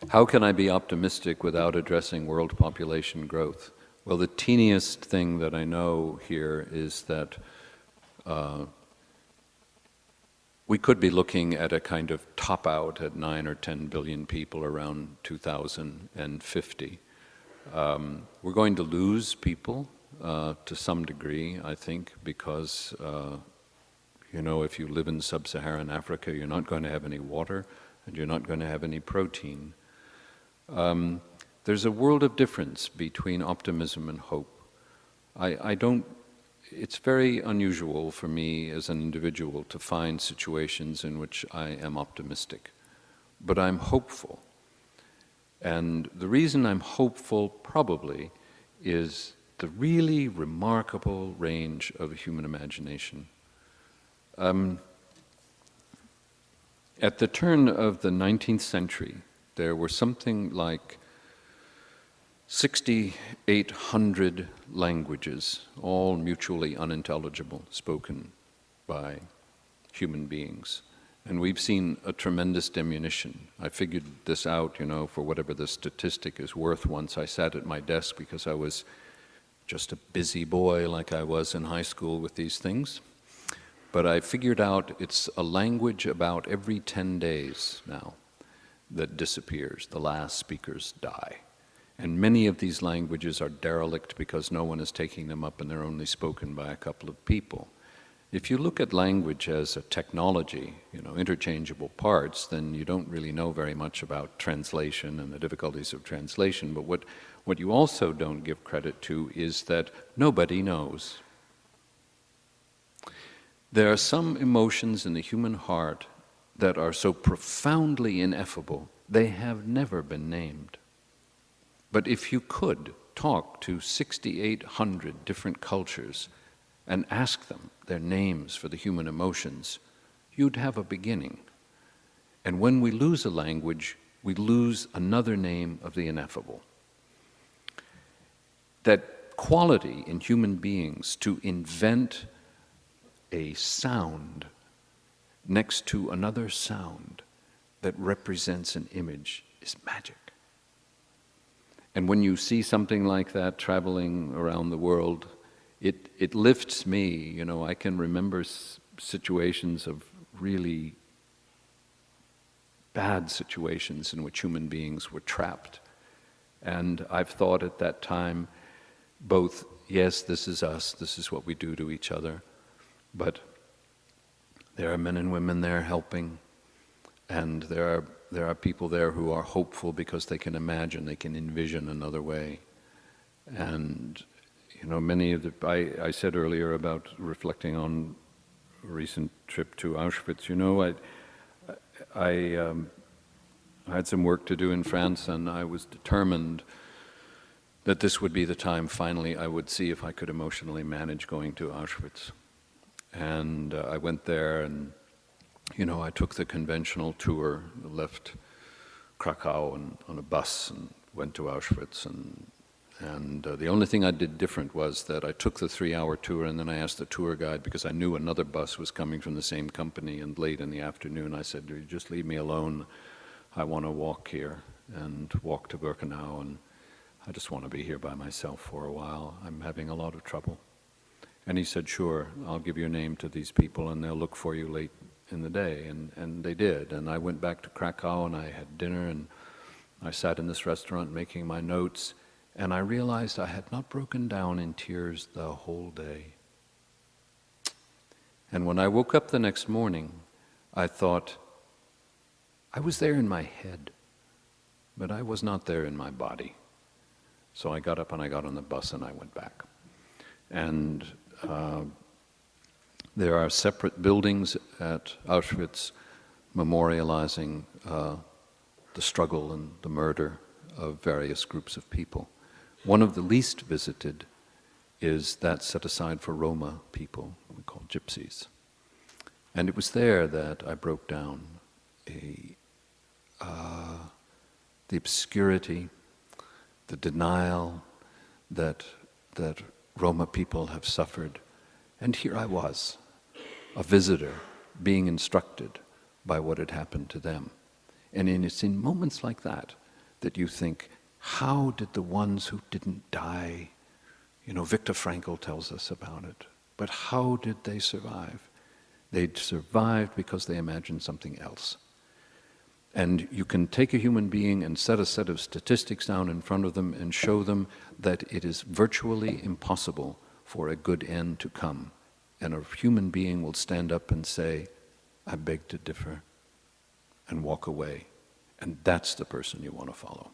How can I be optimistic without addressing world population growth? Well, the teeniest thing that I know here is that we could be looking at a kind of top out at 9 or 10 billion people around 2050. We're going to lose people to some degree, I think, because if you live in sub-Saharan Africa, you're not going to have any water and you're not going to have any protein. There's a world of difference between optimism and hope. It's very unusual for me as an individual to find situations in which I am optimistic, but I'm hopeful. And the reason I'm hopeful probably is the really remarkable range of human imagination. At the turn of the 19th century, there were something like 6,800 languages, all mutually unintelligible, spoken by human beings. And we've seen a tremendous diminution. I figured this out, for whatever the statistic is worth once. I sat at my desk because I was just a busy boy like I was in high school with these things. But I figured out it's a language about every 10 days now that disappears. The last speakers die. And many of these languages are derelict because no one is taking them up and they're only spoken by a couple of people. If you look at language as a technology, interchangeable parts, then you don't really know very much about translation and the difficulties of translation. But what you also don't give credit to is that nobody knows. There are some emotions in the human heart that are so profoundly ineffable, they have never been named. But if you could talk to 6,800 different cultures and ask them their names for the human emotions, you'd have a beginning. And when we lose a language, we lose another name of the ineffable. That quality in human beings to invent a sound next to another sound that represents an image is magic. And when you see something like that traveling around the world, it lifts me. I can remember situations of really bad situations in which human beings were trapped. And I've thought at that time, both, yes, this is us, this is what we do to each other, but there are men and women there helping, and there are people there who are hopeful because they can imagine, they can envision another way. And many of I said earlier about reflecting on a recent trip to Auschwitz. I had some work to do in France, and I was determined that this would be the time finally I would see if I could emotionally manage going to Auschwitz. And I went there, and I took the conventional tour, left Krakow on a bus and went to Auschwitz. And the only thing I did different was that I took the 3-hour tour, and then I asked the tour guide, because I knew another bus was coming from the same company, and late in the afternoon I said, "You just leave me alone. I want to walk here," and walk to Birkenau, and I just want to be here by myself for a while. I'm having a lot of trouble. And he said, "Sure, I'll give your name to these people and they'll look for you late in the day." And they did. And I went back to Krakow and I had dinner, and I sat in this restaurant making my notes, and I realized I had not broken down in tears the whole day. And when I woke up the next morning, I thought, I was there in my head, but I was not there in my body. So I got up and I got on the bus and I went back. And there are separate buildings at Auschwitz memorializing the struggle and the murder of various groups of people. One of the least visited is that set aside for Roma people, we call gypsies. And it was there that I broke down the obscurity, the denial that Roma people have suffered. And here I was, a visitor, being instructed by what had happened to them. And it's in moments like that that you think, how did the ones who didn't die, Viktor Frankl tells us about it, but how did they survive? They survived because they imagined something else. And you can take a human being and set a set of statistics down in front of them and show them that it is virtually impossible for a good end to come. And a human being will stand up and say, I beg to differ, and walk away. And that's the person you want to follow.